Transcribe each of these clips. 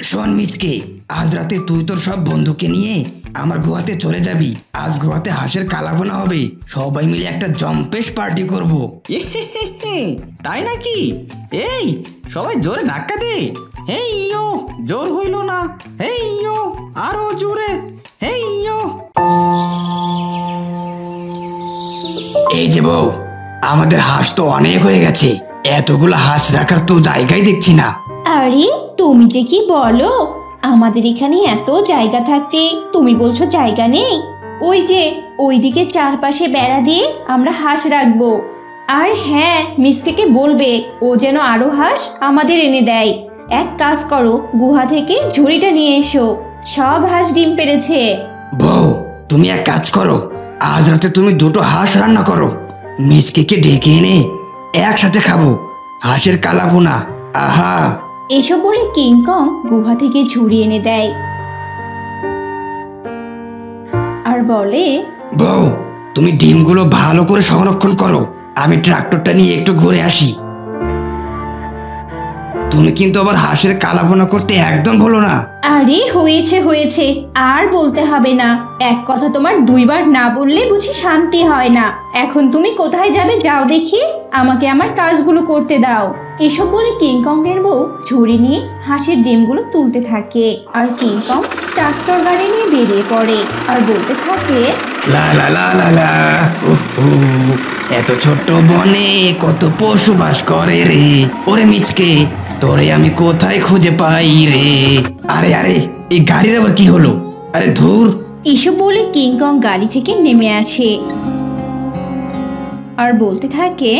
শোন মিচকে, আজ রাতে তুই তোর সব বন্ধুকে নিয়ে আমার গুহাতে চলে যাবি। আজ গুহাতে হাঁসের কালাভুনা হবে, সবাই মিলে একটা জম্পেশ পার্টি করব। তাই নাকি? এই সবাই জোরে ধাক্কা দে। হেই ইয়ো, জোর হইল না। হেই ইয়ো, আরো জোরে। হেই ইয়ো। এই যে বউ, আমাদের হাঁস তো অনেক হয়ে গেছে, এতগুলো হাঁস রাখার তো জায়গাই দেখছি না। আরে তুমি যে কি বলো, আমাদের এখানে এত জায়গা থাকতে তুমি বলছো জায়গা নেই? ওই যে ওইদিকে চারপাশে বেড়া দিয়ে আমরা হাঁস রাখবো। আর হ্যাঁ, মিসকেকে বলবে ও যেন আরো হাঁস আমাদের এনে দেয়। এক কাজ করো, গুহা থেকে ঝুড়িটা নিয়ে এসো, সব হাঁস ডিম পেড়েছে। বউ, তুমি এক কাজ করো, আজ রাতে তুমি দুটো হাঁস রান্না করো, মিচকে ডেকে এনে একসাথে খাবো হাঁসের কালাভুনা। আহা। এসব বলে কিংকং গুহা থেকে ঝুড়ি এনে দেয় আর বলে, বউ, তুমি ডিমগুলো ভালো করে সংরক্ষণ করো, আমি ট্রাক্টরটা নিয়ে একটু ঘুরে আসি। তুমি কিন্তু আবার হাঁসের কালাভুনা করতে একদম ভুলো না। আরে হয়েছে হয়েছে, আর বলতে হবে না। এক কথা তোমার দুইবার না বললে বুঝি শান্তি হয় না। এখন তুমি কোথায় যাবে যাও দেখি, আমাকে আমার কাজগুলো করতে দাও। এসব বলে কিংকং এর বউ ঝুড়ি নিয়ে হাঁসের ডিমগুলো তুলতে থাকে আর কিংকং ট্রাক্টর গাড়ি নিয়ে বেরিয়ে পড়ে আর বলতে থাকে, লা লা লা লা লা, এত ছোট্ট বনে কত পশু বাস করে রে, ওরে মিচকে তোরে আমি কোথায় খুঁজে পাই রে। আরে আরে, এই গাড়ির আবার কি হলো? আরে ধুর। এসব বলে কিংকং গাড়ি থেকে নেমে আসে আর বলতে থাকে,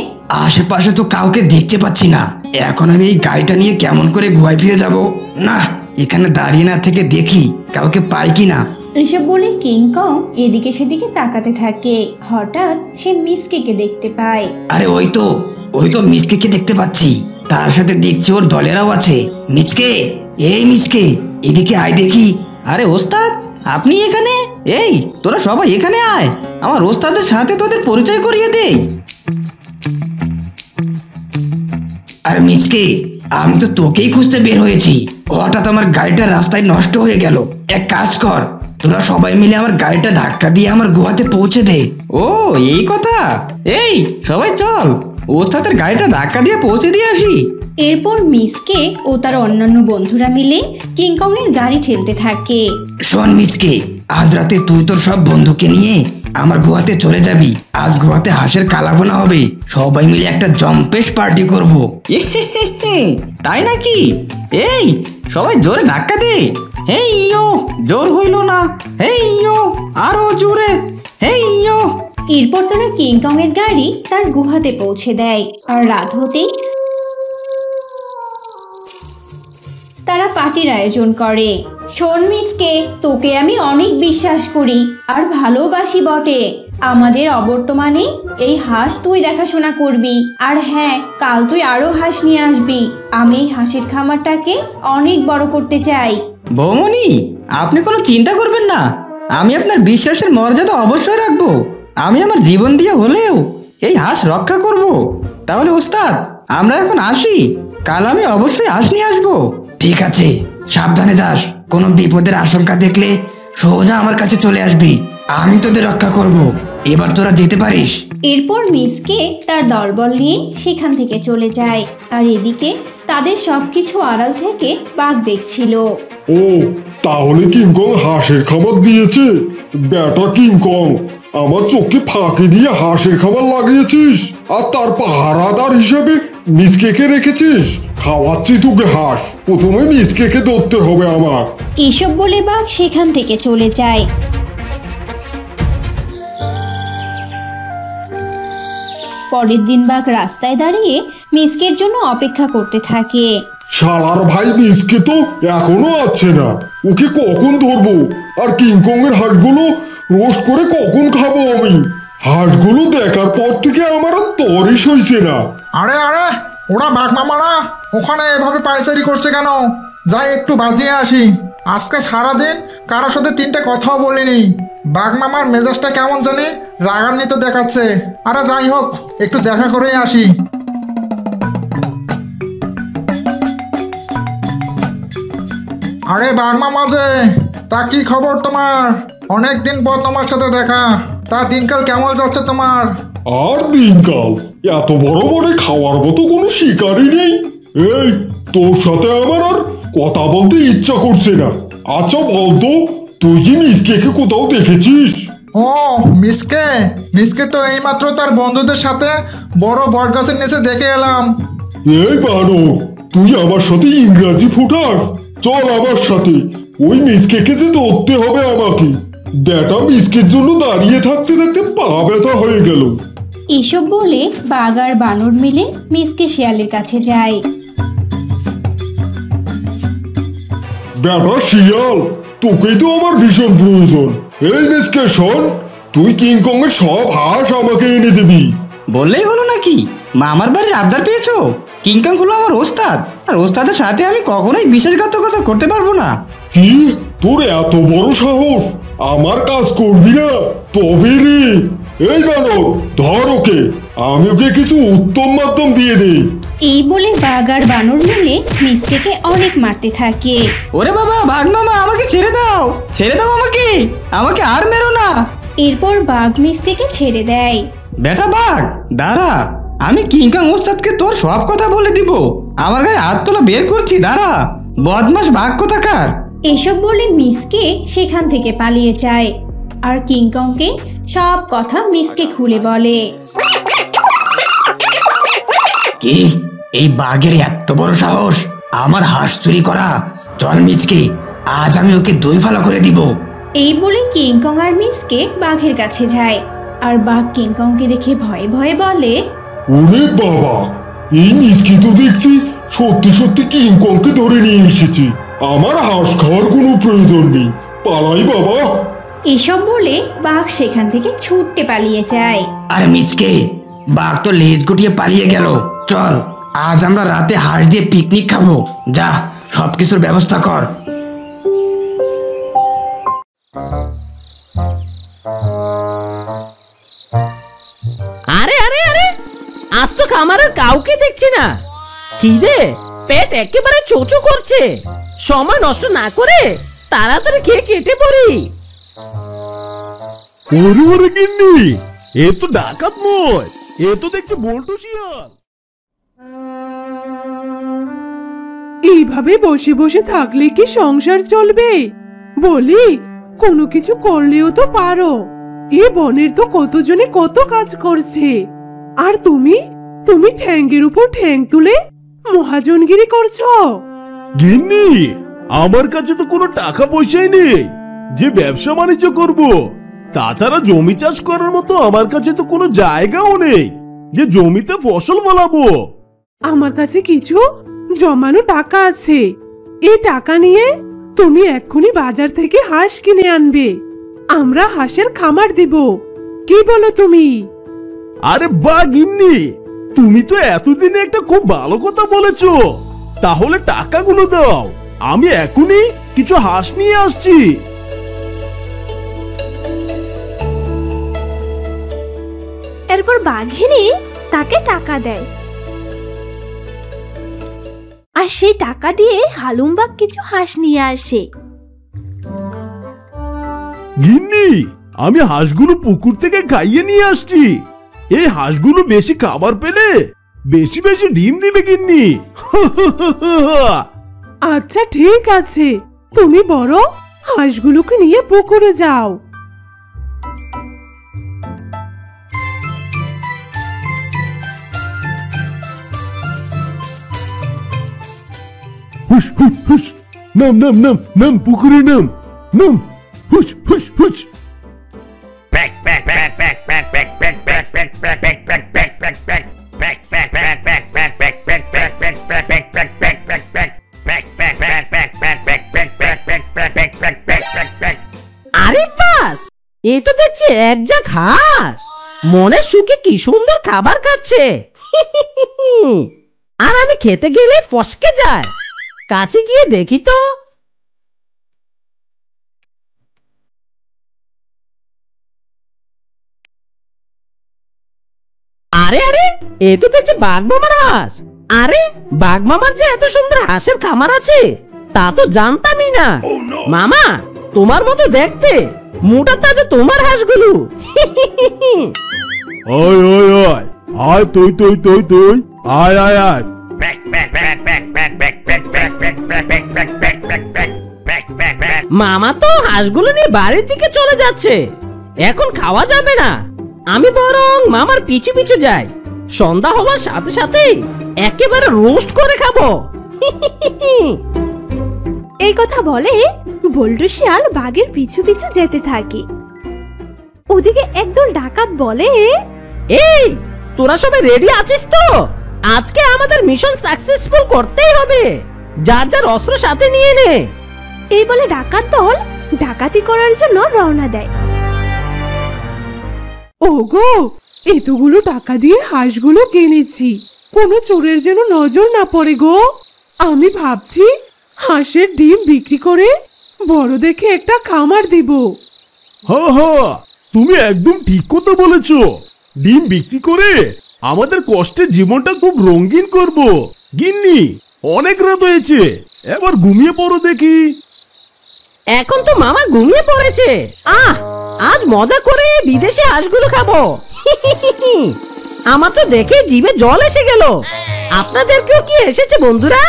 আশেপাশে তো কাউকে দেখতে পাচ্ছি না, এখন আমি এই গাড়িটা নিয়ে কেমন করে গুহায় ফিরে যাব? না, এখানে দাঁড়িয়ে না থেকে দেখি কাউকে পাই কিনা। এসব বলে কিংকং এদিকে সেদিকে তাকাতে থাকে। হঠাৎ সে মিসকেকে দেখতে পায়। আরে ওই তো মিচকে দেখতে পাচ্ছি, তার সাথে দেখছি ওর দলেরাও আছে। মিচকে, এই মিচকে, এদিকে আয় দেখি। আরে ওস্তাদ, আপনি এখানে? এই তোরা সবাই এখানে আয়, আমার ওস্তাদের সাথে তোদের পরিচয় করিয়ে দেই। আর মিচকে, আমি তো তোকেই খুঁজতে বের হয়েছি, হঠাৎ আমার গাড়িটা রাস্তায় নষ্ট হয়ে গেল। এক কাজ কর, তোরা সবাই মিলে আমার গাড়িটা ধাক্কা দিয়ে আমার গুহাতে পৌঁছে দে। ও এই কথা, এই সবাই চল ওস্তাদের গাড়িটা ধাক্কা দিয়ে পৌঁছে দিয়ে আসি। এরপর মিসকে ও তার অন্যান্য বন্ধুরা মিলে কিংকং এর গাড়ি ঠেলতে থাকে। শোন মিচকে, আজ রাতে তুই তোর সব বন্ধুকে নিয়ে আমার গুহাতে চলে যাবি। আজ গুহাতে হাঁসের কালাভুনা হবে, সবাই মিলে একটা জম্পেশ পার্টি করব। তাই নাকি? এই সবাই জোরে ধাক্কা দে। হেই ইয়ো, জোর হইল না। হেই ইয়ো, আরো জোরে। হেই ইয়ো। এরপর তারা কিংকং এর গাড়ি তার গুহাতে পৌঁছে দেয় আর রাত হতেই তারা পার্টির আয়োজন করে। শোন মিসকে, তোকে আমি অনেক বিশ্বাস করি আর ভালোবাসি বটে। আমাদের অবর্তমানে এই হাঁস তুই দেখাশোনা করবি। আর হ্যাঁ, কাল তুই আরো হাঁস নিয়ে আসবি। আমি এই হাঁসের খামারটাকে অনেক বড় করতে চাই। বৌমনি, আপনি কোনো চিন্তা করবেন না, আমি আপনার বিশ্বাসের মর্যাদা অবশ্যই রাখবো। আমি আমার জীবন দিয়ে হলেও এই হাঁস রক্ষা করব। তাহলে ওস্তাদ, আমরা এখন আসি, কাল আমি অবশ্যই হাঁস নিয়ে আসবো। ঠিক আছে, সাবধানে যাস, কোনো বিপদের আশঙ্কা দেখলে সোজা আমার কাছে চলে আসবি, আমি তোদের রক্ষা করব। এবার তোরা যেতে পারিস। এরপর মিসকে তার দলবল নিয়ে সেখান থেকে চলে যায় আর এদিকে তাদের সবকিছু আড়াল থেকে বাঘ দেখছিল। ও, তাহলে কিংকং হাঁসের খাবার দিয়েছে? বেটা কিংকং, আমার চোখে ফাঁকি দিয়ে হাঁসের খাবার লাগিয়েছিস আর তার পাহারাদার হিসেবে মিসকেকে রেখেছিস। খাওয়াচ্ছি তোকে হাঁস, প্রথমে মিসকেকে ধরতে হবে আমার। এসব বলে বাঘ সেখান থেকে চলে যায়। পরের দিন বাঘ রাস্তায় দাঁড়িয়ে মিসকের জন্য অপেক্ষা করতে থাকে। শালার ভাই মিসকে তো এখনো আসছে না, ওকে কখন ধরবো? আর কিংকং এর হাঁসগুলো রোস্ট করে কখন খাবো আমি? হাঁসগুলো দেখার পর থেকে আমার আর তরই সইছে না। আরে আরে, ওরা বাঘ মামারা ওখানে এভাবে পায়চারি করছে কেন? যাই একটু বাজিয়ে আসি। আজকে সারাদিন কারোর সাথে তিনটে কথাও বলিনি। বাঘ মামার মেজাজটা কেমন জানি রাগান্বিত দেখাচ্ছে। আরে যাই হোক, একটু দেখা করেই আসি। আরে বাঘ মামা যে, তা কি খবর তোমার? অনেকদিন পর তোমার সাথে দেখা। তা দিনকাল কেমন যাচ্ছে তোমার? আর দিনকাল, এত বড় বড় খাওয়ার মতো কোনো শিকারই নেই। এই, তোর সাথে আমার আর কথা বলতে ইচ্ছা করছে না। আচ্ছা বলতো, তুই কি মিসকে কোথাও দেখেছিস? ও মিসকে, মিসকে তো এইমাত্র তার বন্ধুদের সাথে বড় বট গাছের নিচে দেখে এলাম। এই বানর, তুই আমার সাথে ইংরাজি ফুটাস? চল আমার সাথে, ওই মিসকে যে ধরতে হবে আমাকে। বেটা মিসকের জন্য দাঁড়িয়ে থাকতে থাকতে পা ব্যথা হয়ে গেল। এসব বলে বাঘ আর বানর মিলে মিসকে শিয়ালের কাছে যায়। বেটা শিয়াল, তোকেই তো আমার ভীষণ প্রয়োজন। এই মিসকে শোন, তুই কিংকং এর সব হাঁস আমাকে এনে দিবি। বললেই হলো নাকি? মামার বাড়ির আবদার পেয়েছো? কিংকং হলো আমার ওস্তাদ, আর ওস্তাদের সাথে আমি কখনোই বিশ্বাসঘাতকতা করতে পারবো না। কি, তোর এত বড় সাহস? আমার কাজ করবি না? তবে রে, এই বানর ধর ওকে, আমি ওকে কিছু উত্তম মাধ্যম দিয়ে দিই। এই বলে বাঘ আর বানর মিলে মিসকেকে অনেক মারতে থাকে। ওরে বাবা, বাঘ মামা আমাকে ছেড়ে দাও, ছেড়ে দাও আমাকে, আমাকে আর মেরো না। এরপর বাঘ মিসকেকে ছেড়ে দেয়। বেটা বাঘ দাঁড়া, আমি কিংকং ওস্তাদকে তোর সব কথা বলে দিব। আমার গায়ে হাত তোলা বের করছি, দাঁড়া বদমাস বাঘ কোথাকার। এসব বলে মিসকে সেখান থেকে পালিয়ে যায় আর কিংকংকে সব কথা মিসকে খুলে বলে। কি, এই বাঘের এত বড় সাহস আমার হাঁস চুরি করা? চল মিচকে, আজ আমি ওকে দুই ফালা করে দিব। এই বলে কিংকং আর মিসকে বাঘের কাছে যায় আর বাঘ কিংকংকে দেখে ভয়ে ভয়ে বলে, ওরে বাবা, এই মিসকে তো দেখছি সত্যি সত্যি কিংকংকে ধরে নিয়ে এসেছি। আমার হাঁস খাওয়ার কোনো প্রয়োজন নেই, পালাই বাবা। এসব বলে বাঘ সেখান থেকে ছুটতে পালিয়ে যায়। আরে মিচকে, বাঘ তো লেজ গুটিয়ে পালিয়ে গেল। চল, আজ আমরা রাতে হাঁস দিয়ে পিকনিক খাবো। যা, সবকিছুর ব্যবস্থা কর। আরে আরে আরে, আজ তো খামারের কাউকে দেখছি না। খিদে পেট একেবারে চোচো করছে। সময় নষ্ট না করে তাড়াতাড়ি খেয়ে কেটে পড়ি। ওরে ওরে গিন্নি, এ তো ডাকাত নয়, এ তো দেখছি বল্টু শিয়াল। এইভাবে বসে বসে থাকলে কি সংসার চলবে? বলি, কোনো কিছু করলেও তো পারো। এ বনের তো কতজনে কত কাজ করছে, আর তুমি তুমি ঠ্যাঙ্গের উপর ঠ্যাং তুলে মহাজনগিরি করছো। গিন্নি, আমার কাছে তো কোনো টাকা পয়সাই নেই যে ব্যবসা বাণিজ্য করব। তাছাড়া জমি চাষ করার মতো আমার কাছে তো কোনো জায়গাও নেই যে জমিতে ফসল ফলাবো। আমার কাছে কিছু জমানো টাকা আছে। এই টাকা নিয়ে তুমি এক্ষুনি বাজার থেকে হাঁস কিনে আনবে। আমরা হাঁসের খামার দিব। কি বলো তুমি? আরে বা গিন্নি, তুমি তো এতদিনে একটা খুব ভালো কথা বলেছো। তাহলে টাকাগুলো দাও, আমি এখনই কিছু হাঁস নিয়ে আসছি। এরপর বাঘিনী তাকে টাকা দেয়, আর সেই টাকা দিয়ে হালুম বাঘ কিছু হাঁস নিয়ে আসে। গিন্নি, আমি হাঁসগুলো পুকুর থেকে খাইয়ে নিয়ে আসছি। এই হাঁসগুলো বেশি খাবার পেলে বেশি বেশি ডিম দিবে গিন্নি। আচ্ছা ঠিক আছে, তুমি বড় হাঁসগুলোকে নিয়ে পুকুরে যাও। হুশ হুশ হুশ, নাম নাম নাম নাম, পুকুরে নাম নাম, হুশ হুশ হুশ। আরে বাস, এ তো দেখছি এক ঝাঁক হাঁস মনের সুখে কি সুন্দর খাবার খাচ্ছে। আর আমি খেতে গেলে ফসকে যায়। কাছে গিয়ে দেখি তো। আরে আরে, এ তো দেখছি বাঘ মামার হাঁস। আরে বাঘ মামার যে এত সুন্দর হাঁসের খামার আছে, তা তো জানতামই না। মামা, তোমার মতো দেখতে মোটা তাজা তোমার হাঁসগুলো। আয় আয় আয় আয়, তুই তুই তুই তুই আয় আয় আয়। মামা তো হাঁসগুলো নিয়ে বাড়ির দিকে চলে যাচ্ছে, এখন খাওয়া যাবে না। আমি বরং মামার পিছু পিছু যাই, সন্ধ্যা হওয়ার সাথে সাথেই একেবারে রোস্ট করে খাবো। এই কথা বলে বল্টু শিয়াল বাঘের পিছু পিছু যেতে থাকে। ওদিকে একদল ডাকাত বলে, এই তোরা সবাই রেডি আছিস তো? আজকে আমাদের মিশন সাকসেসফুল করতেই হবে, যার যার অস্ত্র সাথে নিয়ে নে। এই বলে ডাকাত দল ডাকাতি করার জন্য রওনা দেয়। ওগো, এতগুলো টাকা দিয়ে হাঁসগুলো কিনেছি, কোনো চোরের যেন নজর না পড়ে গো। আমি ভাবছি হাঁসের ডিম বিক্রি করে বড় দেখে একটা খামার দিব। হ্যাঁ হ্যাঁ, তুমি একদম ঠিক কথা বলেছো। ডিম বিক্রি করে আমাদের কষ্টের জীবনটা খুব রঙিন করব। গিন্নি, অনেক রাত হয়েছে, এবার ঘুমিয়ে পড়ো দেখি। এখন তো মামা ঘুমিয়ে পড়েছে। আজ মজা করে বিদেশে হাঁসগুলো খাবো। আমার তো দেখে জিভে জল এসে গেল। আপনাদেরকেও কি এসেছে বন্ধুরা?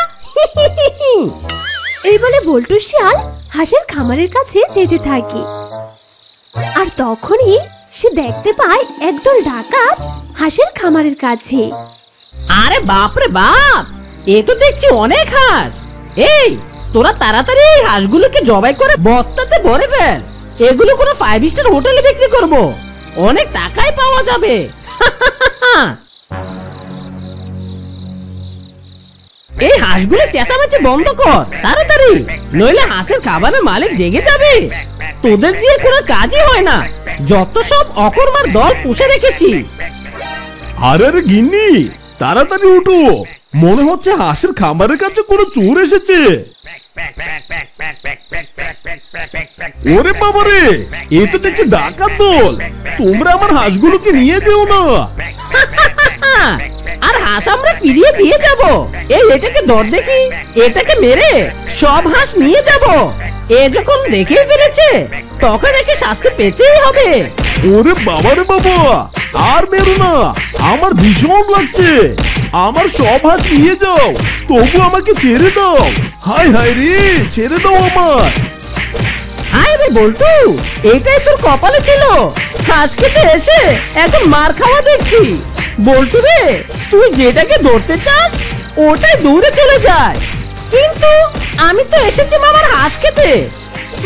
এই বলে বল্টু শিয়াল হাঁসের খামারের কাছে যেতে থাকে। আর তখনই সে দেখতে পায় একদল ডাকাত হাঁসের খামারের কাছে। আরে বাপরে বাপ, এ তো দেখছি অনেক হাঁস। এই তোরা তাড়াতাড়ি এই হাঁসগুলোকে জবাই করে বস্তাতে ভরে ফেল। এগুলো কোনো 5 স্টার হোটেলে বিক্রি করব, অনেক টাকাই পাওয়া যাবে। এই হাঁসগুলো চেঁচামেচি বন্ধ কর তাড়াতাড়ি, নইলে হাঁসের খাবারের মালিক জেগে যাবে। তোদের দিয়ে কোনো কাজই হয় না, যত সব অকর্মার দল পুষে রেখেছি। আরে আরে গিন্নি, তাড়াতাড়ি উঠো, মনে হচ্ছে হাঁসের খামারের কাছে কোনো চোর এসেছে। ওরে বাবারে, এ তো দেখছি ডাকাত দল। তোমরা আমার হাঁসগুলোকে নিয়ে যেও না। আর হাঁস আমরা ফিরিয়ে দিয়ে যাব। এই এটাকে ধর দেখি, এটাকে মেরে সব হাঁস নিয়ে যাব। এ যখন দেখেই ফেলেছে তখন একে শাস্তি পেতেই হবে। ওরে বাবারে বাবা, আর মেরো না, আমার ভীষণ লাগছে। আমার সব হাঁস নিয়ে যাও, তবু আমাকে ছেড়ে দাও। হায় হায় রে, ছেড়ে দাও আমার। হায় রে বল্টু, এটাই তোর কপালে ছিল। হাঁস খেতে এসে এখন মার খাওয়া দেখছি। বল্টু রে, তুই যেটাকে ধরতে চাস ওটাই দৌড়ে চলে যায়, কিন্তু আমি তো এসেছি মামার হাঁস খেতে।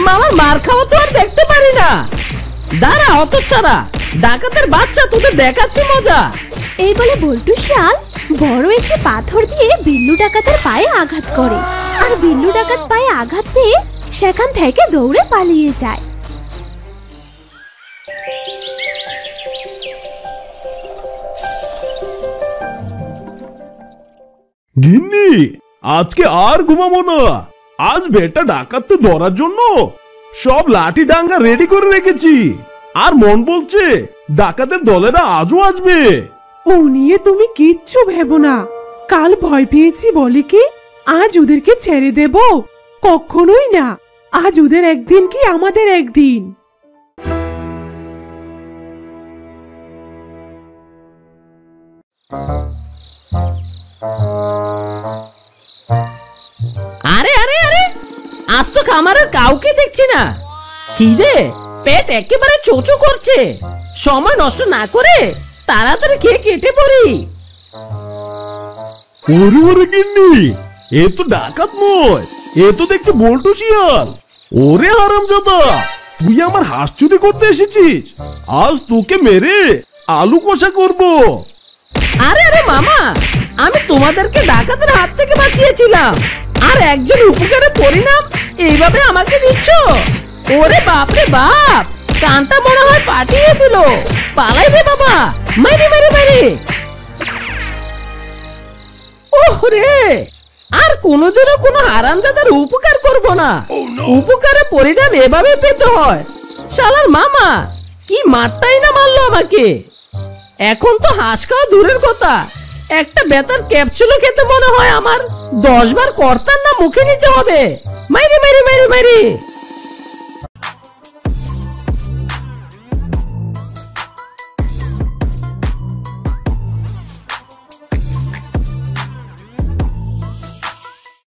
মামার মার খাওয়া তো আর দেখতে পারি না। দাঁড়া হতচ্ছাড়া, ডাকাতের বাচ্চা, তোদের দেখাচ্ছি মজা। এই বলে বল্টু শিয়াল বড় একটি পাথর দিয়ে বিল্লু ডাকাতের পায়ে আঘাত করে। আর বিল্লু ডাকাত পায়ে আঘাত পেয়ে সেখান থেকে দৌড়ে পালিয়ে যায়। গিন্নি, আজকে আর ঘুমাবো না। আজ বেটা ডাকাতকে ধরার জন্য সব লাঠি ডাঙ্গা রেডি করে রেখেছি। আর মন বলছে ডাকাতের দলেরা আজও আসবে। ও নিয়ে তুমি কিচ্ছু ভেবো না। কাল ভয় পেয়েছি বলে কি আজ ওদেরকে ছেড়ে দেব? কখনোই না। আজ ওদের একদিন কি আমাদের একদিন। আরে আরে আরে, আজ তো খামারের কাউকে দেখছি না। খিদে পেট একেবারে চোচো করছে। সময় নষ্ট না করে তাড়াতাড়ি খেয়ে কেটে পড়ি। ওরে ওরে গিন্নি, এ তো ডাকাত নয়, এ তো দেখছি বল্টু শিয়াল। ওরে হারামজাদা, তুই আমার হাঁস চুরি করতে এসেছিস। আজ তোকে মেরে আলু কষা করব। আরে আরে মামা, আমি তোমাদেরকে ডাকাতের হাত থেকে বাঁচিয়েছিলাম, আর একজন উপকারের পরিণাম এইভাবে আমাকে দিচ্ছ? ওরে বাপ রে বাপ, কানটা মনে হয় ফাটিয়ে দিল। পালাই রে বাবা, মারি মারি মারি। ওরে, আর কোনোদিনও কোনো হারামজাদার উপকার করব না। উপকারের পরিণাম এভাবে পেতে হয়। শালার মামা কি মারটাই না মারলো আমাকে। এখন তো হাঁস খাওয়া দূরের কথা, একটা বেতার ক্যাপসুলও খেতে মনে হয় আমার 10 বার কর্তার না মুখে নিতে হবে। মাইরে মাইরে মাইরে মাইরে